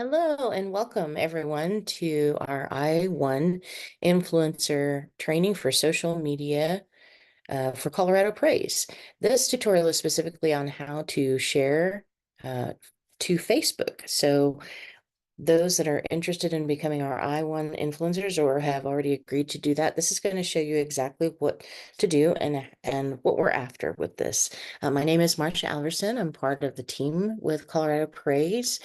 Hello and welcome everyone to our I1 influencer training for social media for Colorado Praise. This tutorial is specifically on how to share uh, to Facebook. So those that are interested in becoming our I1 influencers or have already agreed to do that, this is going to show you exactly what to do and what we're after with this. My name is Marcia Alverson. I'm part of the team with Colorado Praise.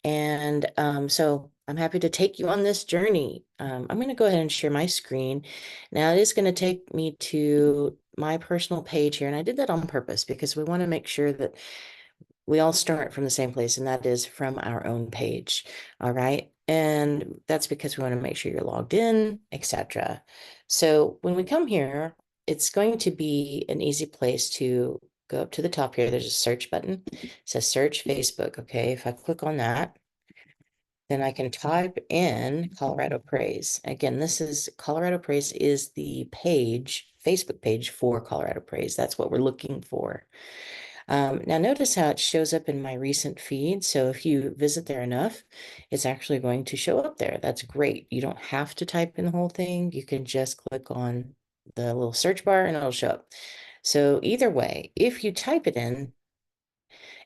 And so I'm happy to take you on this journey. I'm going to go ahead and share my screen. Now it is going to take me to my personal page here. And I did that on purpose because we want to make sure that we all start from the same place, and that is from our own page. All right. And that's because we want to make sure you're logged in, etc. So when we come here, it's going to be an easy place to go up to the top here. There's a search button. It says search Facebook. Okay. If I click on that, then I can type in Colorado Praise. Again, this is Colorado Praise is the page, Facebook page for Colorado Praise. That's what we're looking for. Now notice how it shows up in my recent feed. So if you visit there enough, it's actually going to show up there. That's great. You don't have to type in the whole thing. You can just click on the little search bar and it'll show up. So either way, if you type it in,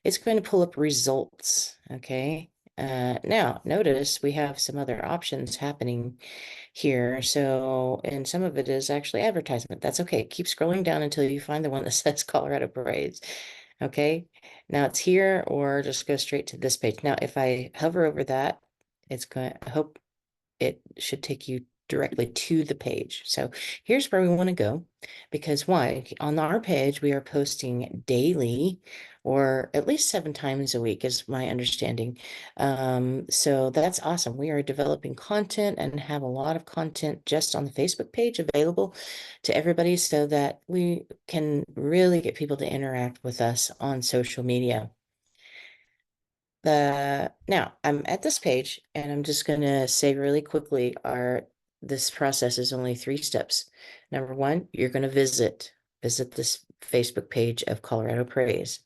it's going to pull up results. Okay. Now notice we have some other options happening here. So, and some of it is actually advertisement. That's okay. Keep scrolling down until you find the one that says Colorado Parades. Okay. Now it's here, or just go straight to this page. Now, if I hover over that, I hope it should take you directly to the page. So here's where we want to go, because why? On our page, we are posting daily or at least 7 times a week is my understanding. So that's awesome. We are developing content and have a lot of content just on the Facebook page available to everybody so that we can really get people to interact with us on social media. Now I'm at this page and I'm just going to say really quickly this process is only 3 steps. Number one, you're going to visit this Facebook page of Colorado Praise.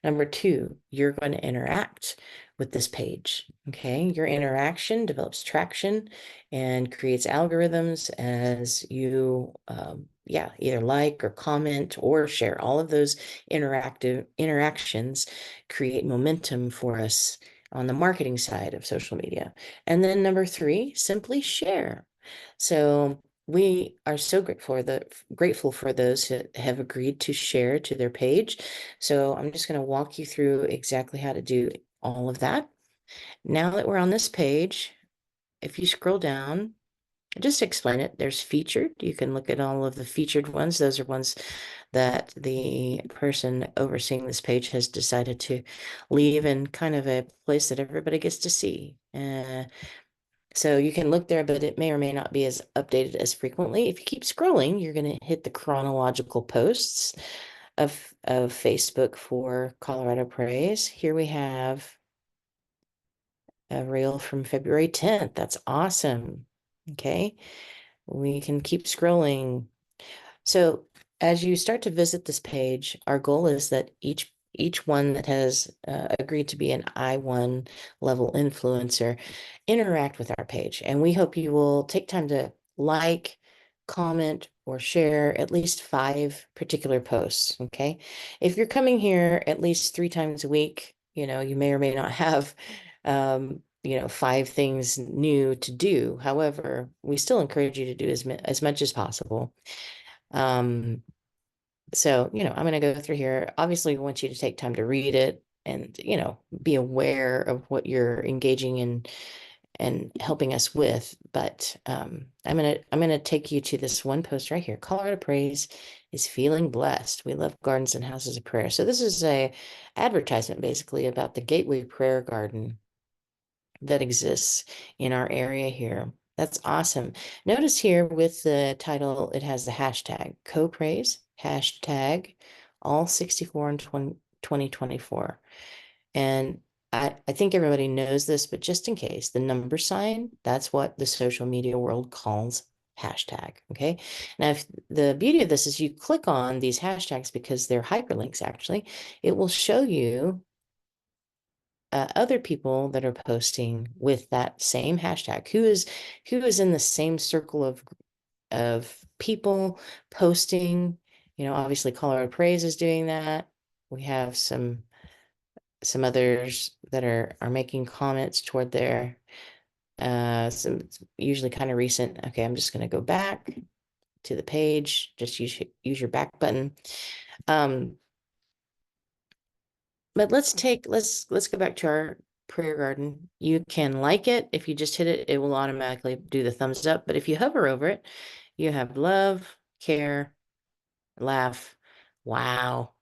Number two, you're going to interact with this page. Okay. Your interaction develops traction and creates algorithms as you, yeah, either like or comment or share. All of those interactions create momentum for us on the marketing side of social media. And then number three, simply share. So we are so grateful for those who have agreed to share to their page. So I'm just going to walk you through exactly how to do all of that. Now that we're on this page, if you scroll down, just to explain it, there's featured. You can look at all of the featured ones. Those are ones that the person overseeing this page has decided to leave in kind of a place that everybody gets to see. So you can look there, but it may or may not be as updated as frequently. If you keep scrolling, you're going to hit the chronological posts of Facebook for Colorado Praise. Here we have a reel from February 10th. That's awesome. Okay. We can keep scrolling. So as you start to visit this page, our goal is that each one that has agreed to be an I1 level influencer interact with our page. And we hope you will take time to like, comment, or share at least 5 particular posts. Okay. If you're coming here at least 3 times a week, you may or may not have 5 things new to do. However, we still encourage you to do as much as possible. Um, so, I'm going to go through here. Obviously, we want you to take time to read it and, be aware of what you're engaging in and helping us with. But I'm gonna take you to this one post right here. Colorado Praise is feeling blessed. We love gardens and houses of prayer. So this is a advertisement basically about the Gateway Prayer Garden that exists in our area here. That's awesome. Notice here with the title, it has the hashtag co-praise, hashtag all 64 in 2024. And I think everybody knows this, but just in case, the number sign, that's what the social media world calls hashtag. Okay. Now, if the beauty of this is you click on these hashtags because they're hyperlinks, actually, it will show you other people that are posting with that same hashtag. Who is in the same circle of people posting? Obviously Colorado Praise is doing that. We have some others that are making comments toward there. Some usually kind of recent. Okay, I'm just going to go back to the page. Just use your back button. But let's go back to our prayer garden. You can like it. If you just hit it, it will automatically do the thumbs up. But if you hover over it, you have love, care, laugh, wow.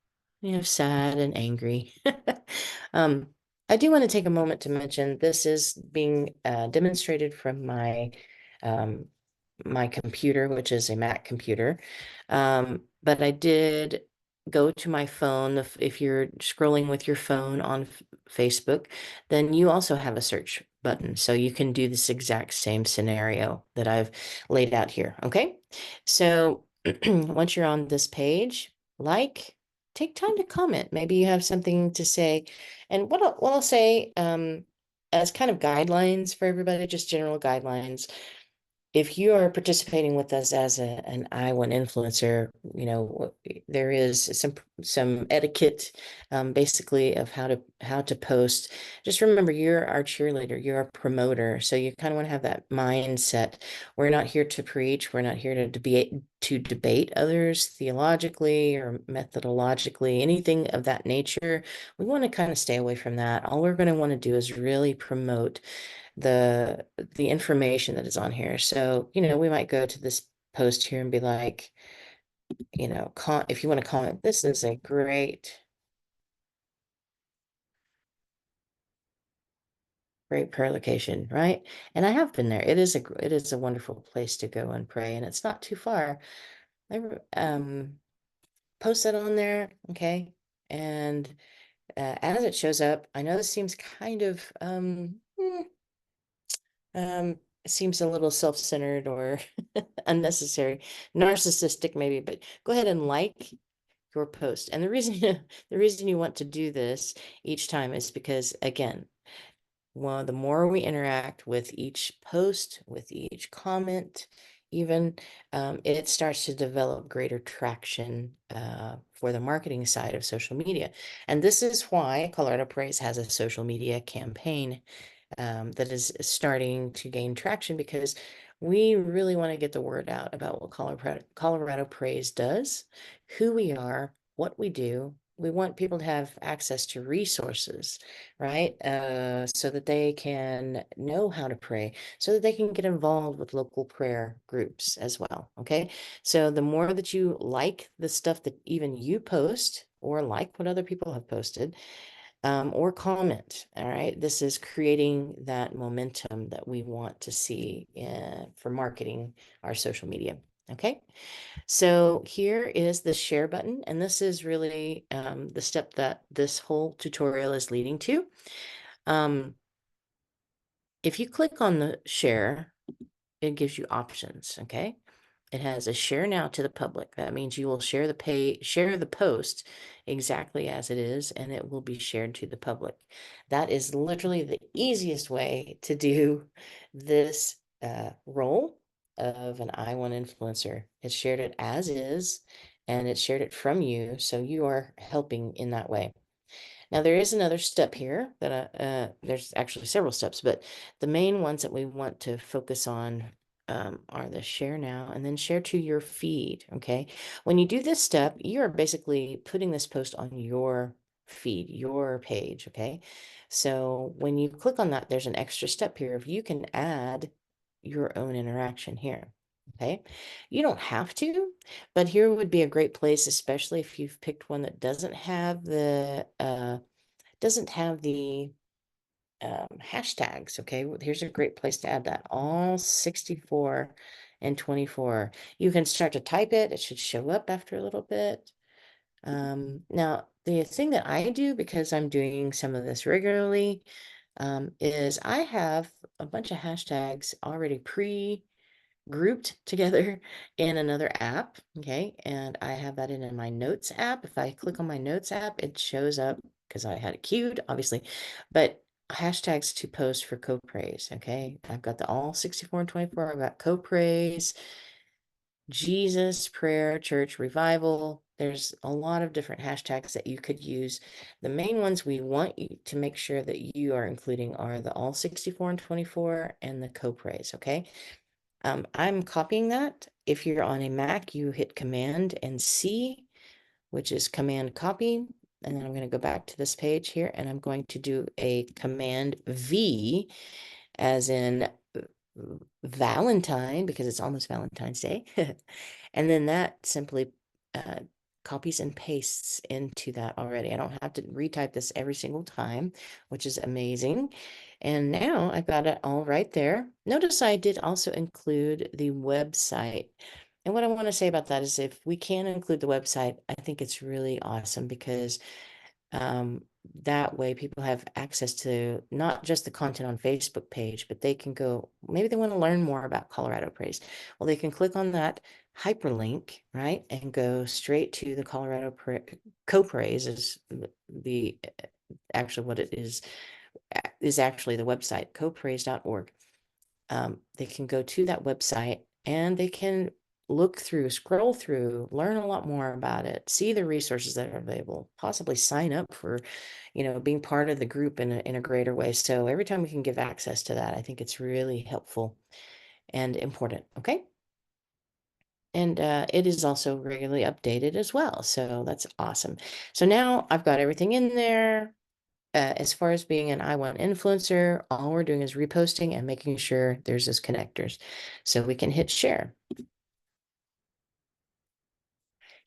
You have sad and angry. Um, I do want to take a moment to mention this is being demonstrated from um, my computer, which is a Mac computer. But I did go to my phone. If you're scrolling with your phone on Facebook, then you also have a search button. So you can do this exact same scenario that I've laid out here. Okay. So once you're on this page, take time to comment. Maybe you have something to say. And what I'll say, as kind of guidelines for everybody, just general guidelines. If you are participating with us as an I1 influencer, there is some etiquette, basically of how to post. Just remember, you're our cheerleader, you're a promoter, so you kind of want to have that mindset. We're not here to preach. We're not here to debate others theologically or methodologically, anything of that nature. We want to kind of stay away from that. All we're going to want to do is really promote the information that is on here. So, we might go to this post here and be like, if you want to comment, this is a great prayer location, right? And I have been there. It is a wonderful place to go and pray, and it's not too far. I post that on there, okay? And as it shows up, I know this seems kind of it seems a little self-centered or unnecessary, narcissistic maybe, but go ahead and like your post. And the reason the reason you want to do this each time is because, again, well, the more we interact with each post, with each comment, even, it starts to develop greater traction for the marketing side of social media. And this is why Colorado Praise has a social media campaign that is starting to gain traction, because we really want to get the word out about what Colorado Praise does, who we are, what we do. We want people to have access to resources, right? So that they can know how to pray, so that they can get involved with local prayer groups as well. Okay. So the more that you like the stuff that even you post, or like what other people have posted, or comment. All right. This is creating that momentum that we want to see for marketing our social media. Okay. So here is the share button. And this is really the step that this whole tutorial is leading to. If you click on the share, it gives you options. Okay. It has a share now to the public. That means you will share the post exactly as it is, and it will be shared to the public. That is literally the easiest way to do this role of an I1 influencer. It shared it as is, and it shared it from you, so you are helping in that way. Now, there is another step here that there's actually several steps, but the main ones that we want to focus on are the share now and then share to your feed. Okay. When you do this step, you're basically putting this post on your feed, your page. Okay. So when you click on that, there's an extra step here. If you can add your own interaction here. Okay. You don't have to, but here would be a great place, especially if you've picked one that doesn't have the hashtags. Okay, well, here's a great place to add that. All 64 and 24. You can start to type it. It should show up after a little bit. Now, the thing that I do, because I'm doing some of this regularly, is I have a bunch of hashtags already grouped together in another app. Okay. And I have that in my notes app. If I click on my notes app, it shows up because I had it queued, obviously. But hashtags to post for co-praise. Okay. I've got the all 64 and 24. I've got co-praise, Jesus, prayer, church, revival. There's a lot of different hashtags that you could use. The main ones we want you to make sure that you are including are the all 64 and 24 and the co-praise. Okay. I'm copying that. If you're on a Mac, you hit Command and C, which is Command copy. And then I'm going to go back to this page here and I'm going to do a Command V as in Valentine because it's almost Valentine's Day. And then that simply uh, copies and pastes into that already. I don't have to retype this every single time, which is amazing. And now I've got it all right there. Notice I did also include the website. And what I want to say about that is if we can include the website, I think it's really awesome because um, that way people have access to not just the content on Facebook page, but they can go, maybe they want to learn more about Colorado Praise. Well, they can click on that hyperlink, right? And go straight to the Co-Praise is the actually what it is actually the website, copraise.org. They can go to that website and they can look through, scroll through, learn a lot more about it, see the resources that are available, possibly sign up for, being part of the group in a greater way. So every time we can give access to that, I think it's really helpful and important. Okay. And it is also regularly updated as well. So that's awesome. So now I've got everything in there. As far as being an I1 influencer, all we're doing is reposting and making sure there's those connectors. So we can hit share.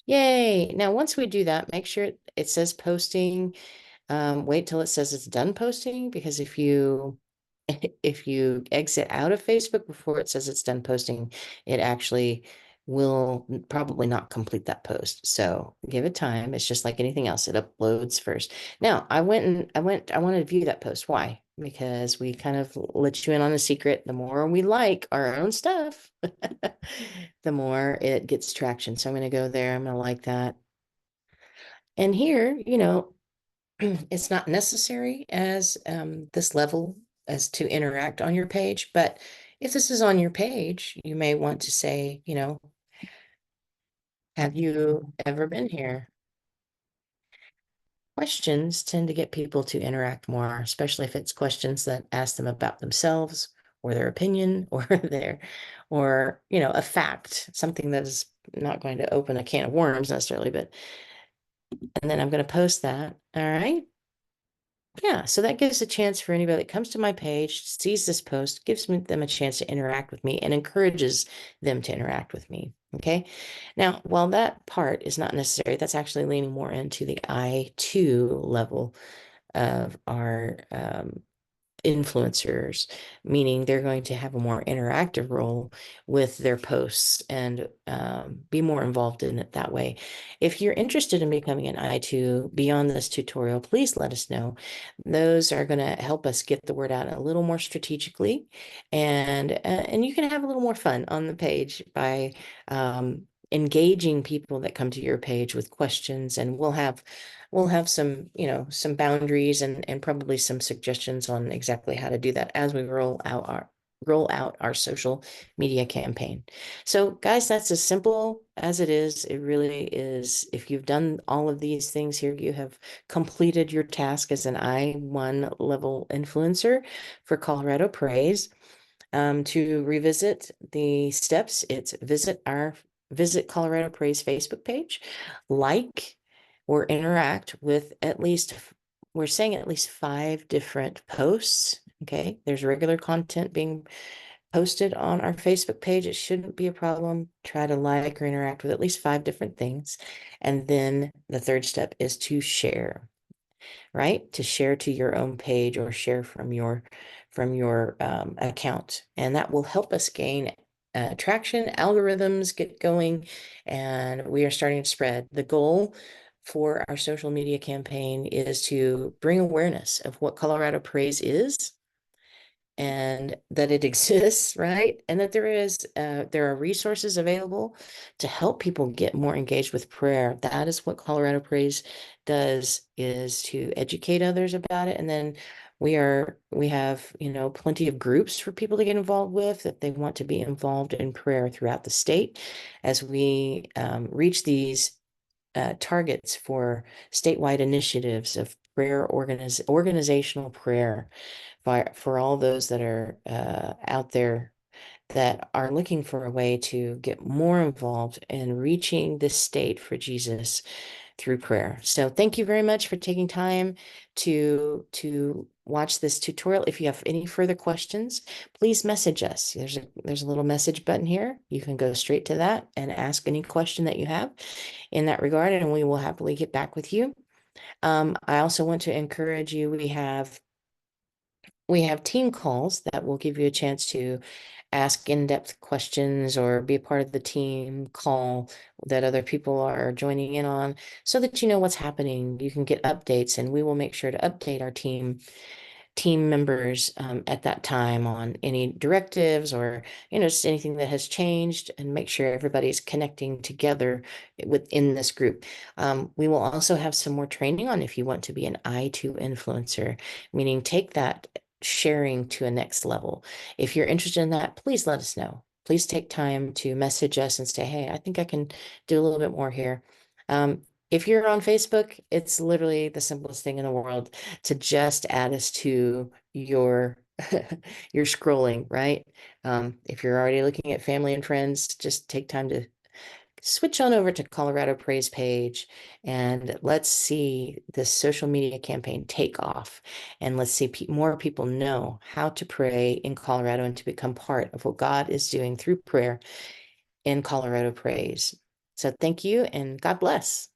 Yay. Now, once we do that, make sure it says posting. Wait till it says it's done posting because if you if you exit out of Facebook before it says it's done posting, it actually will probably not complete that post. So give it time. It's just like anything else. It uploads first. Now I wanted to view that post. Why? Because we kind of let you in on a secret. The more we like our own stuff, the more it gets traction. So I'm going to go there. I'm going to like that. And here, it's not necessary as this level as to interact on your page, but if this is on your page, you may want to say, have you ever been here? Questions tend to get people to interact more, especially if it's questions that ask them about themselves or their opinion or a fact, something that is not going to open a can of worms necessarily, and then I'm going to post that. All right. Yeah, so that gives a chance for anybody that comes to my page, sees this post, gives them a chance to interact with me and encourages them to interact with me. Okay. Now, while that part is not necessary, that's actually leaning more into the I2 level of our influencers, meaning they're going to have a more interactive role with their posts and be more involved in it that way. If you're interested in becoming an I2 beyond this tutorial, please let us know. Those are going to help us get the word out a little more strategically, and you can have a little more fun on the page by engaging people that come to your page with questions, and we'll have some, some boundaries and probably some suggestions on exactly how to do that as we roll out our social media campaign. So guys, that's as simple as it is. It really is. If you've done all of these things here, you have completed your task as an I1 level influencer for Colorado Praise. To revisit the steps, it's visit Colorado Praise Facebook page, like or interact with we're saying at least 5 different posts. Okay, there's regular content being posted on our Facebook page. It shouldn't be a problem. Try to like or interact with at least 5 different things. And then the third step is to share, right? To share to your own page or share from your account, and that will help us gain traction. Algorithms get going, and we are starting to spread. The goal for our social media campaign is to bring awareness of what Colorado Praise is and that it exists, right? And that there are resources available to help people get more engaged with prayer. That is what Colorado Praise does, is to educate others about it. And then we have, plenty of groups for people to get involved with if they want to be involved in prayer throughout the state as we reach these targets for statewide initiatives of organizational prayer for all those that are out there that are looking for a way to get more involved in reaching this state for Jesus through prayer. So thank you very much for taking time to watch this tutorial. If you have any further questions, please message us. There's a little message button here. You can go straight to that and ask any question that you have in that regard, and we will happily get back with you. I also want to encourage you, we have team calls that will give you a chance to ask in-depth questions or be a part of the team call that other people are joining in on so that you know what's happening. You can get updates, and we will make sure to update our team members at that time on any directives or just anything that has changed, and make sure everybody's connecting together within this group. We will also have some more training on if you want to be an I2 influencer, meaning take that sharing to a next level. If you're interested in that, please let us know. Please take time to message us and say, hey, I think I can do a little bit more here. If you're on Facebook, it's literally the simplest thing in the world to just add us to your your scrolling, right? If you're already looking at family and friends, just take time to switch on over to Colorado Praise page, and let's see this social media campaign take off. And let's see more people know how to pray in Colorado and to become part of what God is doing through prayer in Colorado Praise. So thank you, and God bless.